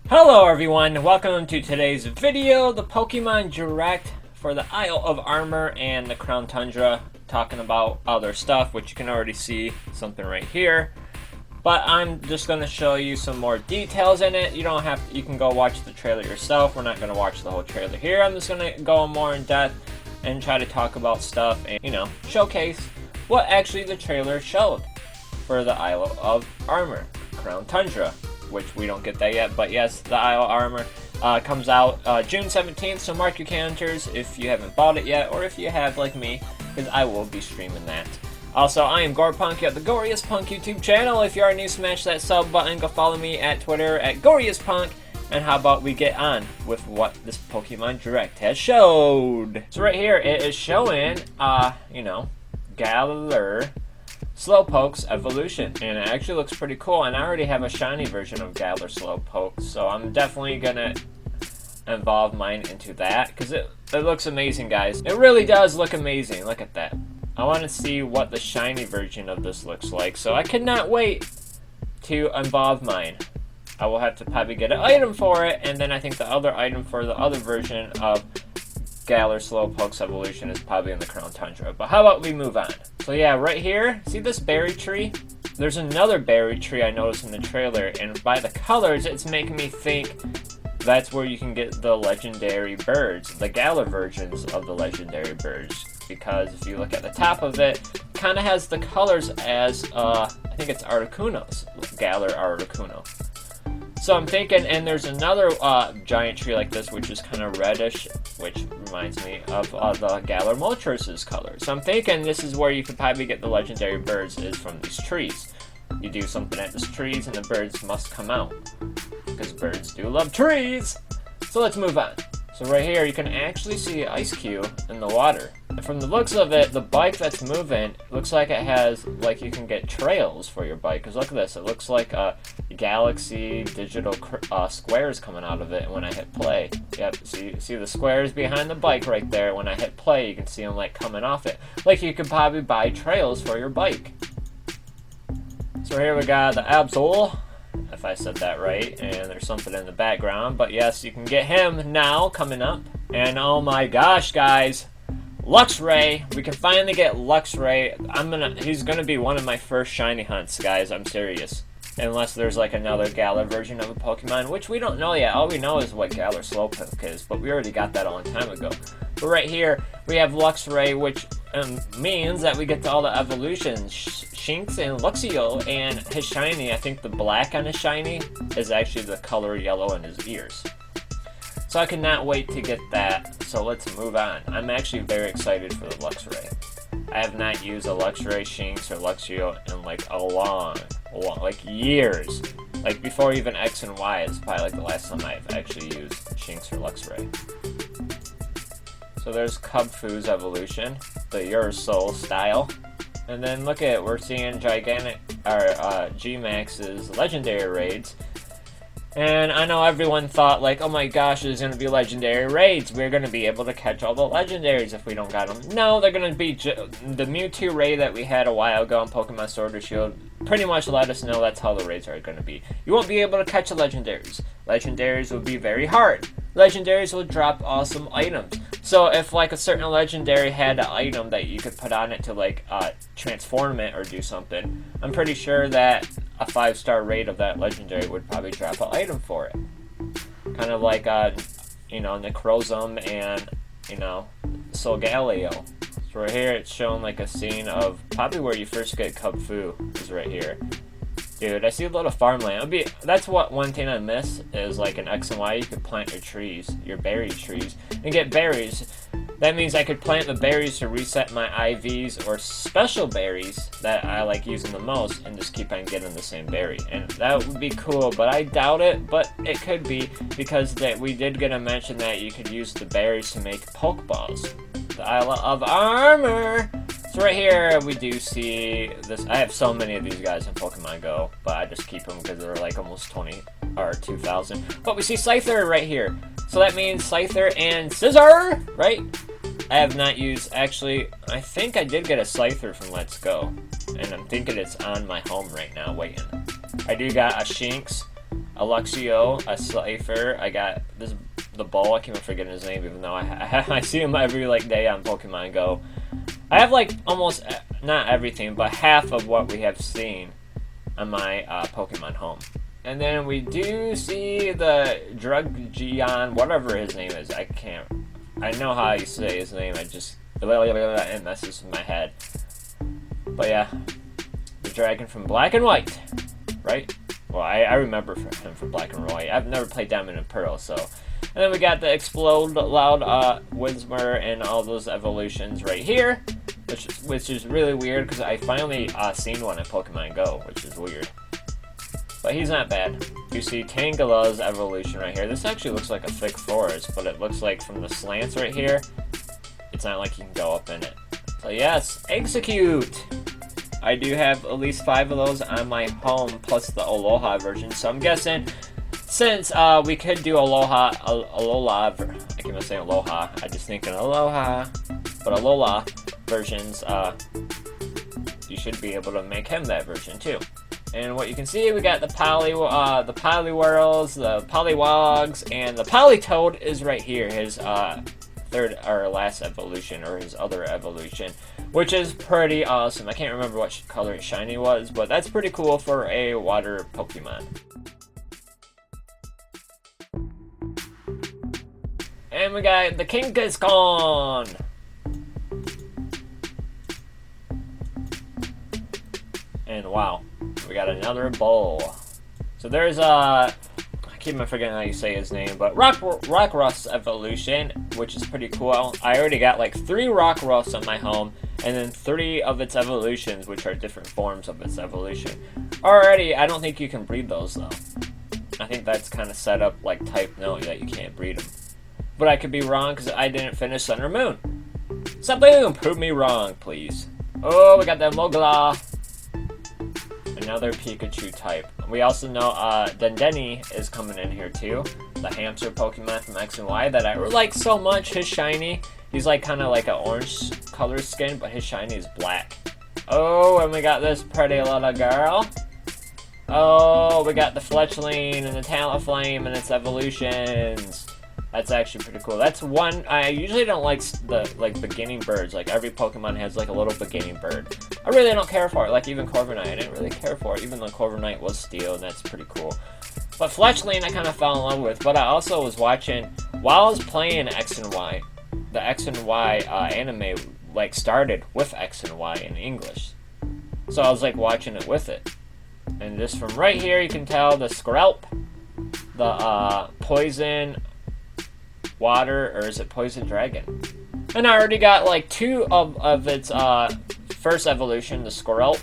Hello everyone, welcome to today's video, the Pokemon Direct for the Isle of Armor and the Crown Tundra, talking about other stuff, which you can already see something right here. But I'm just going to show you some more details in it. You don't have to, you can go watch the trailer yourself. We're not going to watch the whole trailer here. I'm just going to go more in depth and try to talk about stuff and, showcase what actually the trailer showed for the Isle of Armor, Crown Tundra. Which we don't get that yet, but yes, the Isle of Armor comes out June 17th, so mark your calendars if you haven't bought it yet, or if you have like me, because I will be streaming that. Also, I am GoriestPunkYT, the GoriestPunk YouTube channel. If you are new, smash that sub button, go follow me at Twitter at GoriestPunk, and how about we get on with what this Pokemon Direct has showed. So right here, it is showing, Galar Slowpoke's evolution, and it actually looks pretty cool, and I already have a shiny version of Galar Slowpoke, so I'm definitely gonna involve mine into that, because it looks amazing, guys. It really does look amazing. Look at that. I want to see what the shiny version of this looks like, so I cannot wait to involve mine. I will have to probably get an item for it, and then I think the other item for the other version of Galar Slowpoke's evolution is probably in the Crown Tundra. But how about we move on? So yeah, right here, see this berry tree? There's another berry tree I noticed in the trailer, and by the colors, it's making me think that's where you can get the legendary birds, the Galar versions of the legendary birds. Because if you look at the top of it, it kind of has the colors as, I think it's Articuno's, Galar Articuno. So I'm thinking, and there's another giant tree like this, which is kind of reddish, which reminds me of the Galar Moltres' color. So I'm thinking this is where you could probably get the legendary birds, is from these trees. You do something at these trees and the birds must come out, because birds do love trees. So let's move on. So right here you can actually see Ice Cube in the water. And from the looks of it, the bike that's moving looks like it has, like, you can get trails for your bike. Because look at this, it looks like a galaxy digital squares coming out of it when I hit play. Yep, see the squares behind the bike right there. When I hit play, you can see them like coming off it. Like you could probably buy trails for your bike. So here we got the Absol, if I said that right, and there's something in the background. But yes, you can get him now coming up. And oh my gosh, guys, Luxray! We can finally get Luxray. He's gonna be one of my first shiny hunts, guys. I'm serious. Unless there's like another Galar version of a Pokemon, which we don't know yet. All we know is what Galar Slowpoke is, but we already got that a long time ago. But right here, we have Luxray, which means that we get to all the evolutions. Shinx and Luxio, and his shiny, I think the black on his shiny is actually the color yellow in his ears. So I cannot wait to get that, so let's move on. I'm actually very excited for the Luxray. I have not used a Luxray, Shinx, or Luxio in like a long, like years. Like before even X and Y is probably like the last time I've actually used Shinx or Luxray. So there's Cubfu's evolution, the Your Soul style. And then look at it, we're seeing G-Max's legendary raids. And I know everyone thought, like, oh my gosh, there's going to be legendary raids. We're going to be able to catch all the legendaries if we don't got them. No, they're going to be the Mewtwo raid that we had a while ago on Pokemon Sword or Shield. Pretty much let us know that's how the raids are going to be. You won't be able to catch the legendaries. Legendaries will be very hard. Legendaries will drop awesome items. So if like a certain legendary had an item that you could put on it to like transform it or do something, I'm pretty sure that a 5-star raid of that legendary would probably drop an item for it. Kind of like Necrozma and Solgaleo. So right here it's showing like a scene of probably where you first get Cubfu is right here. Dude, I see a lot of farmland. That's what one thing I miss is like in X and Y, you could plant your trees, your berry trees, and get berries. That means I could plant the berries to reset my IVs or special berries that I like using the most and just keep on getting the same berry. And that would be cool, but I doubt it, but it could be because we did get a mention that you could use the berries to make Pokeballs. The Isle of Armor! So right here, we do see this. I have so many of these guys in Pokemon Go, but I just keep them because they're like almost 20 or 2,000. But we see Scyther right here. So that means Scyther and Scissor, right? I have not used, actually, I think I did get a Scyther from Let's Go. And I'm thinking it's on my home right now, waiting. I do got a Shinx, a Luxray, a Cypher. I got the bull. I keep forgetting his name, even though I see him every like day on Pokemon Go. I have like almost not everything, but half of what we have seen on my Pokemon home. And then we do see the Dragontine, whatever his name is. I know how you say his name. It messes with my head. But yeah, the dragon from Black and White, right? Well, I remember him from Black and White. I've never played Diamond and Pearl, so. And then we got the Explode Loud Whismur and all those evolutions right here, which is really weird because I finally seen one in Pokemon Go, which is weird. But he's not bad. You see Tangela's evolution right here. This actually looks like a thick forest, but it looks like from the slants right here, it's not like you can go up in it. So yes, Execute! I do have at least 5 of those on my home, plus the Alola version, so I'm guessing since we could do Alola, I keep on saying Aloha, I just thinking Aloha, but Alola versions, you should be able to make him that version too. And what you can see, we got the Poliwhirls, the Poliwogs, and the Politoed is right here, his third or last evolution, or his other evolution, which is pretty awesome. I can't remember what color his shiny was, but that's pretty cool for a water Pokemon. And we got the Kangaskhan! And wow, we got another bull. So there's I keep on forgetting how you say his name, but Rockruff's evolution, which is pretty cool. I already got like 3 Rockruffs on my home, and then 3 of its evolutions, which are different forms of its evolution. Already, I don't think you can breed those though. I think that's kind of set up like type note that you can't breed them. But I could be wrong because I didn't finish Sun or Moon. Something prove me wrong, please. Oh, we got the Mogla. Another Pikachu type. We also know Dendeni is coming in here too. The hamster Pokemon from X and Y that I like so much. His shiny, he's like kind of like an orange color skin, but his shiny is black. Oh, and we got this pretty little girl. Oh, we got the Fletchling and the Talonflame and its evolutions. That's actually pretty cool. That's one, I usually don't like the beginning birds. Like every Pokemon has like a little beginning bird. I really don't care for it. Like even Corviknight, I didn't really care for it, even though Corviknight was steel, and that's pretty cool. But Fletchling I kind of fell in love with, but I also was watching, while I was playing X and Y, the X and Y anime like started with X and Y in English. So I was like watching it with it. And just from right here you can tell the Skrelp, the Poison Water, or is it Poison Dragon? And I already got like 2 of its first evolution, the Skrelp,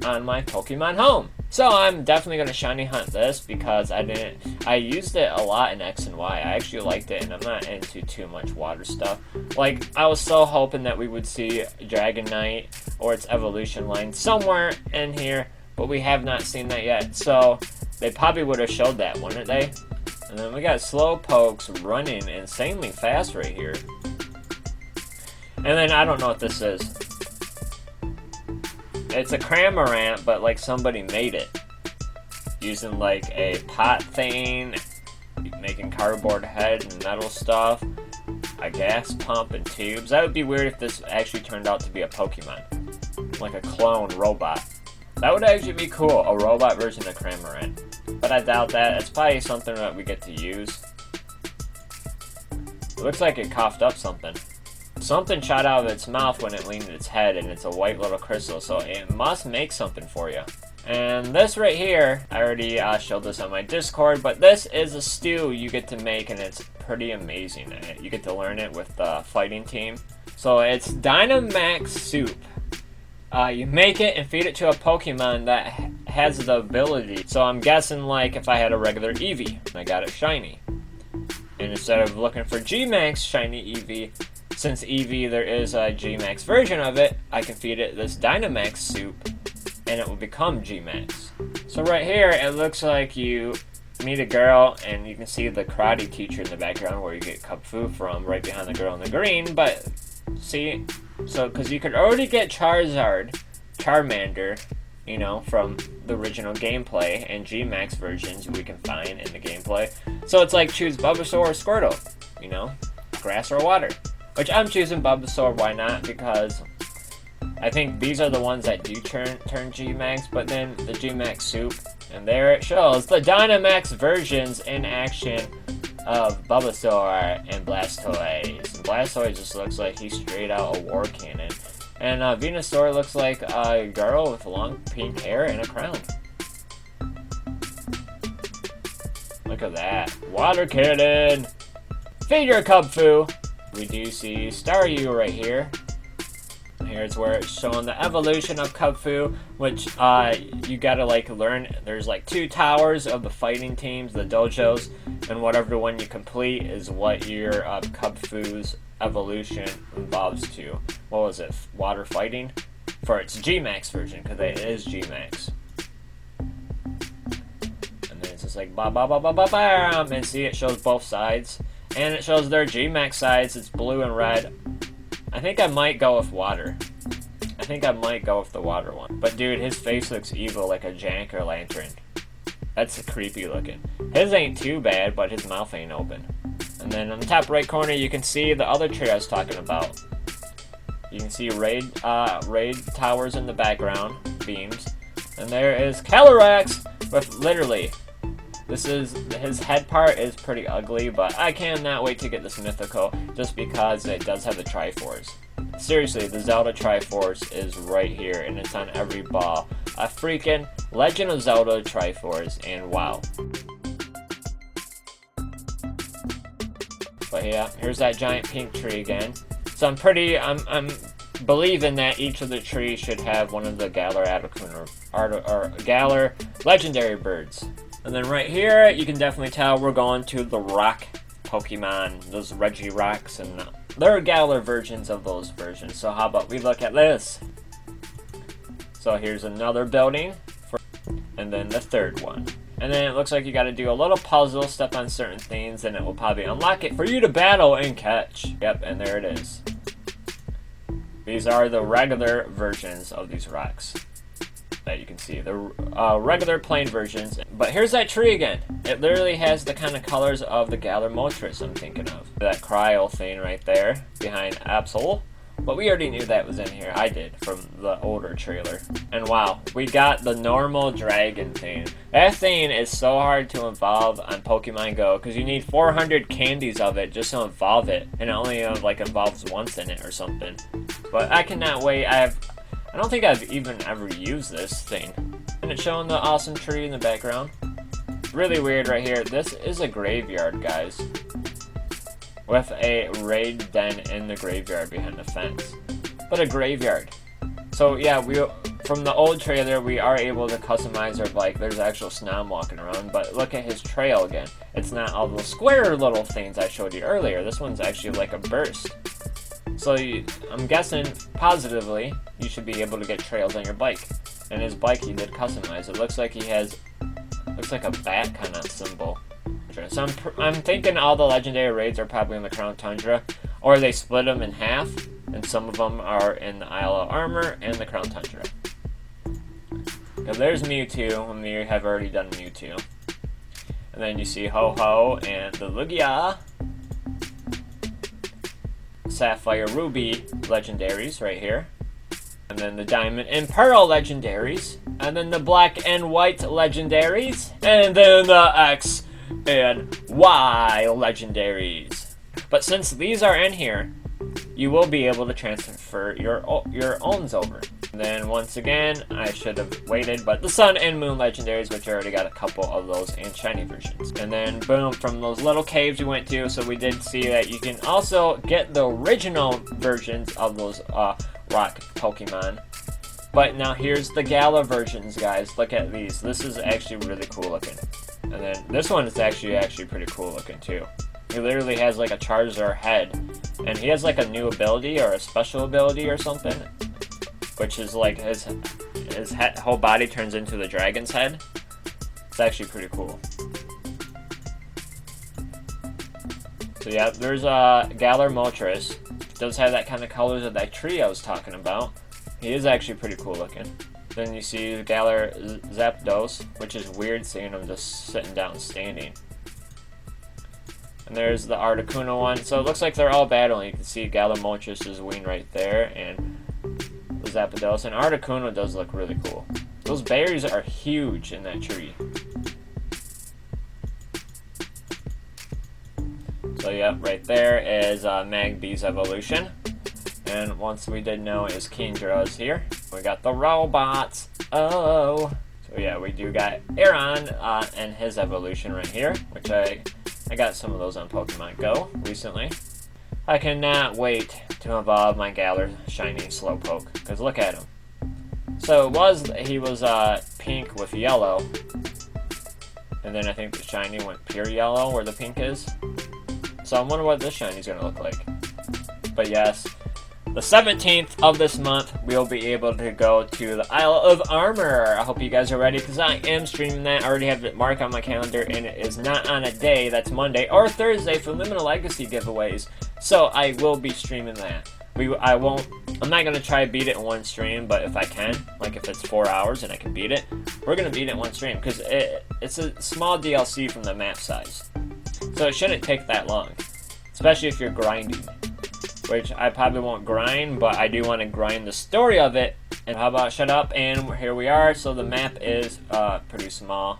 on my Pokemon home. So I'm definitely gonna shiny hunt this because I used it a lot in X and Y. I actually liked it, and I'm not into too much water stuff. Like I was so hoping that we would see Dragonite or its evolution line somewhere in here, but we have not seen that yet. So they probably would have showed that, wouldn't they? And then we got Slowpokes running insanely fast right here. And then I don't know what this is. It's a Cramorant, but like somebody made it. Using like a pot thing, making cardboard head and metal stuff, a gas pump and tubes. That would be weird if this actually turned out to be a Pokemon. Like a clone robot. That would actually be cool, a robot version of Cramorant. But I doubt that. It's probably something that we get to use. It looks like it coughed up something. Something shot out of its mouth when it leaned its head, and it's a white little crystal, so it must make something for you. And this right here, I already showed this on my Discord, but this is a stew you get to make, and it's pretty amazing. You get to learn it with the fighting team. So it's Dynomax Suit. You make it and feed it to a Pokemon that has the ability. So I'm guessing like if I had a regular Eevee and I got it shiny. And instead of looking for G-Max shiny Eevee, since Eevee there is a G-Max version of it, I can feed it this Dynomax Suit and it will become G-Max. So right here it looks like you meet a girl and you can see the karate teacher in the background where you get Kung Fu from, right behind the girl in the green. But see, so because you could already get Charizard, Charmander, you know, from the original gameplay and G-Max versions we can find in the gameplay. So it's like choose Bulbasaur or Squirtle, you know, grass or water. Which I'm choosing Bulbasaur, why not? Because I think these are the ones that do turn G-Max, but then the G-Max Suit, and there it shows the Dynomax versions in action of Bulbasaur and Blastoise. And Blastoise just looks like he's straight out a war cannon. And Venusaur looks like a girl with long pink hair and a crown. Look at that. Water cannon! Feed your Kubfu! We do see Staryu right here. Here's where it's showing the evolution of Kubfu, which you gotta like learn. There's like 2 towers of the fighting teams, the dojos, and whatever one you complete is what your Kubfu's evolution evolves to. What was it? Water fighting? For its G-Max version, because it is G-Max. And then it's just like ba ba ba ba ba bam, and see it shows both sides, and it shows their G-Max sides. It's blue and red. I think I might go with water. I think I might go with the water one. But dude, his face looks evil like a jack-o'-lantern. That's creepy looking. His ain't too bad, but his mouth ain't open. And then on the top right corner, you can see the other tree I was talking about. You can see raid towers in the background, beams. And there is Calyrex with literally, his head part is pretty ugly, but I cannot wait to get this mythical just because it does have the Triforce. Seriously, the Zelda Triforce is right here and it's on every ball. A freaking Legend of Zelda Triforce, and wow. But yeah, here's that giant pink tree again. So I'm believing that each of the trees should have one of the Galar or Galar legendary birds. And then right here, you can definitely tell we're going to the rock Pokemon, those Regirocks, and there are Galar versions of those versions. So how about we look at this? So here's another building, and then the third one. And then it looks like you got to do a little puzzle, step on certain things, and it will probably unlock it for you to battle and catch. Yep, and there it is. These are the regular versions of these rocks that you can see. The regular plain versions. But here's that tree again. It literally has the kind of colors of the Galar Moltres I'm thinking of. That cryo thing right there behind Absol. But we already knew that was in here. I did, from the older trailer. And wow, we got the normal dragon thing. That thing is so hard to evolve on Pokemon Go because you need 400 candies of it just to evolve it. And it only like evolves once in it or something. But I cannot wait. I don't think I've even ever used this thing. And it's showing the awesome tree in the background. Really weird right here. This is a graveyard, guys. With a raid den in the graveyard behind the fence. But a graveyard. So yeah, from the old trailer, we are able to customize our bike. There's actual Snom walking around, but look at his trail again. It's not all those square little things I showed you earlier. This one's actually like a burst. So I'm guessing, positively, you should be able to get trails on your bike. And his bike he did customize. It looks like he has, looks like a bat kind of symbol. So I'm thinking all the legendary raids are probably in the Crown Tundra, or they split them in half, and some of them are in the Isle of Armor and the Crown Tundra. Now there's Mewtwo, and we have already done Mewtwo. And then you see Ho-Ho and the Lugia, Sapphire Ruby legendaries right here. And then the Diamond and Pearl legendaries. And then the Black and White legendaries. And then the X and Y legendaries. But since these are in here, you will be able to transfer your owns over. And then once again, I should have waited, but the Sun and Moon legendaries, which I already got a couple of those and shiny versions. And then boom, from those little caves we went to, so we did see that you can also get the original versions of those rock Pokemon. But now here's the Gala versions, guys. Look at these. This is actually really cool looking. And then this one is actually pretty cool looking too. He literally has like a Charizard head, and he has like a new ability or a special ability or something, which is like his whole body turns into the dragon's head. It's actually pretty cool. So yeah, there's Galar Moltres. Does have that kind of colors of that tree I was talking about. He is actually pretty cool looking. Then you see Galar Zapdos, which is weird seeing him just sitting down standing. And there's the Articuno one. So it looks like they're all battling. You can see Galamoltrus' wing right there, and the Zapdos. And Articuno does look really cool. Those berries are huge in that tree. So yeah, right there is Magby's evolution. And once we did know is Kendra's here. We got the robots. Oh. So yeah, we do got Aron and his evolution right here, which I got some of those on Pokemon Go recently. I cannot wait to evolve my Galar Shiny Slowpoke, because look at him. So he was pink with yellow, and then I think the shiny went pure yellow where the pink is. So I wonder what this shiny's gonna look like. But yes, the 17th of this month, we'll be able to go to the Isle of Armor. I hope you guys are ready, because I am streaming that. I already have it marked on my calendar, and it is not on a day that's Monday or Thursday for Limited Legacy giveaways. So I will be streaming that. I'm not gonna try to beat it in one stream, but if I can, like if it's 4 hours and I can beat it, we're gonna beat it in one stream, because it's a small DLC from the map size. So it shouldn't take that long, especially if you're grinding. Which I probably won't grind, but I do want to grind the story of it. And how about shut up, and here we are. So the map is pretty small,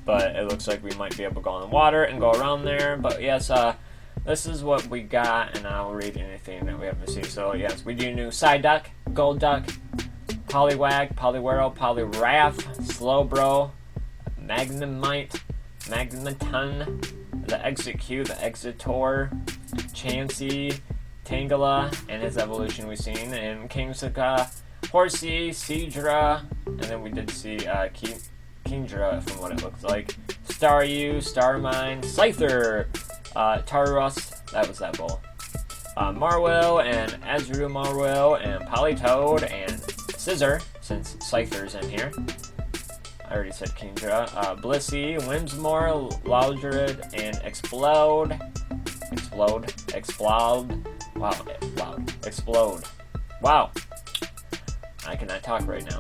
but it looks like we might be able to go in the water and go around there. But yes, this is what we got, and I'll read anything that we haven't seen. So yes, we do new Psyduck, Golduck, Poliwag, Poliwhirl, Poliwrath, Slowbro, Magnemite, Magneton, the Execute, the Exetor, Chansey, Tangela, and his evolution we've seen, and Kingsuka, Horsey, Seadra, and then we did see Kingdra from what it looks like, Staryu, Starmine, Scyther, Tarrus, that was that bull, Marwell, and Azru Marwell, and Politoed, and Scissor, since Scyther's in here. I already said Kingdra, Blissey, Whimsmore, Loudred, and Explode. Wow, loud. Explode. Wow. I cannot talk right now.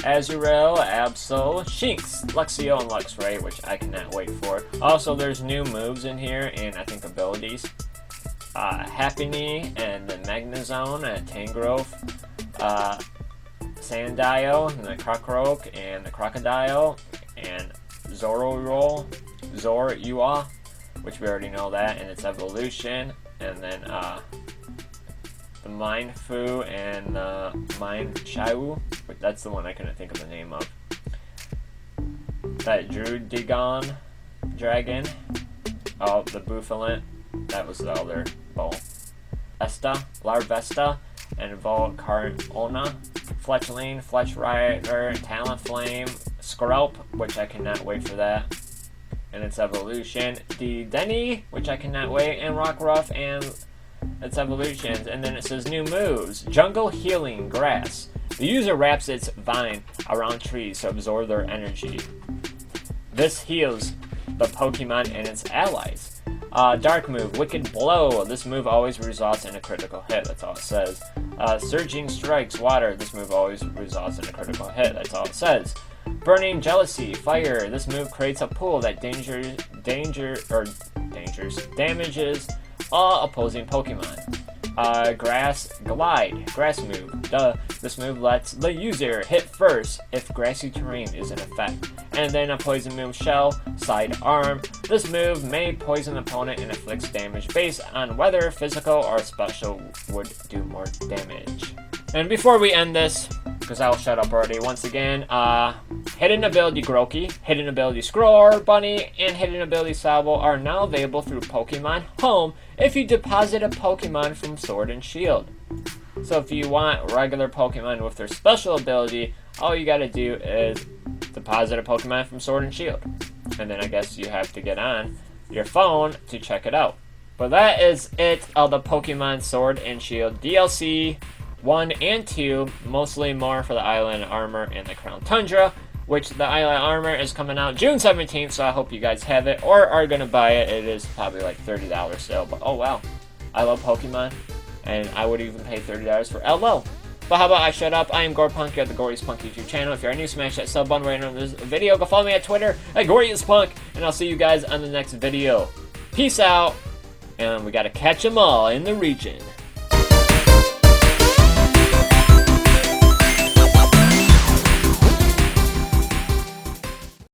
Azurel, Absol, Shinx, Luxio, and Luxray, which I cannot wait for. Also, there's new moves in here, and I think abilities. Happiny, and the Magnezone, and Tangrowth, Sandile, and the Crocoroke, and the Crocodile, and Zorua, which we already know that, and its evolution, and then the Mindfu and the Mindchau, that's the one I couldn't think of the name of. That Drudigon dragon, oh, the Buffalant, that was the other bull. Larvesta, and Volcarona, Fletchling, Fletchrider, Talonflame, Skrelp, which I cannot wait for that, and its evolution, Denny, which I cannot wait, and Rockruff, and its evolutions. And then it says new moves. Jungle Healing Grass. The user wraps its vine around trees to absorb their energy. This heals the Pokemon and its allies. Dark move, Wicked Blow. This move always results in a critical hit. That's all it says. Surging Strikes, Water. This move always results in a critical hit. That's all it says. Burning Jealousy, Fire. This move creates a pool that damages all opposing Pokemon. Grass Glide, Grass move. This move lets the user hit first if grassy terrain is in effect. And then a poison move, Shell, Sidearm. This move may poison the opponent and inflicts damage based on whether physical or special would do more damage. And before we end this, because I'll shut up already once again, Hidden Ability Grookey, Hidden Ability Scroll Bunny, and Hidden Ability Salvo are now available through Pokemon Home if you deposit a Pokemon from Sword and Shield. So if you want regular Pokemon with their special ability, all you gotta do is deposit a Pokemon from Sword and Shield. And then I guess you have to get on your phone to check it out. But that is it of the Pokemon Sword and Shield DLC 1 and 2, mostly more for the Island Armor and the Crown Tundra, which the Island Armor is coming out June 17th, so I hope you guys have it or are going to buy it. It is probably like $30 still, but oh wow. I love Pokemon, and I would even pay $30 for LO. But how about I shut up? I am GoriestPunk, you're at the GoriestPunk YouTube channel. If you're new, smash that sub button right under this video. Go follow me on Twitter at GoriestPunk, and I'll see you guys on the next video. Peace out, and we gotta catch 'em all in the region.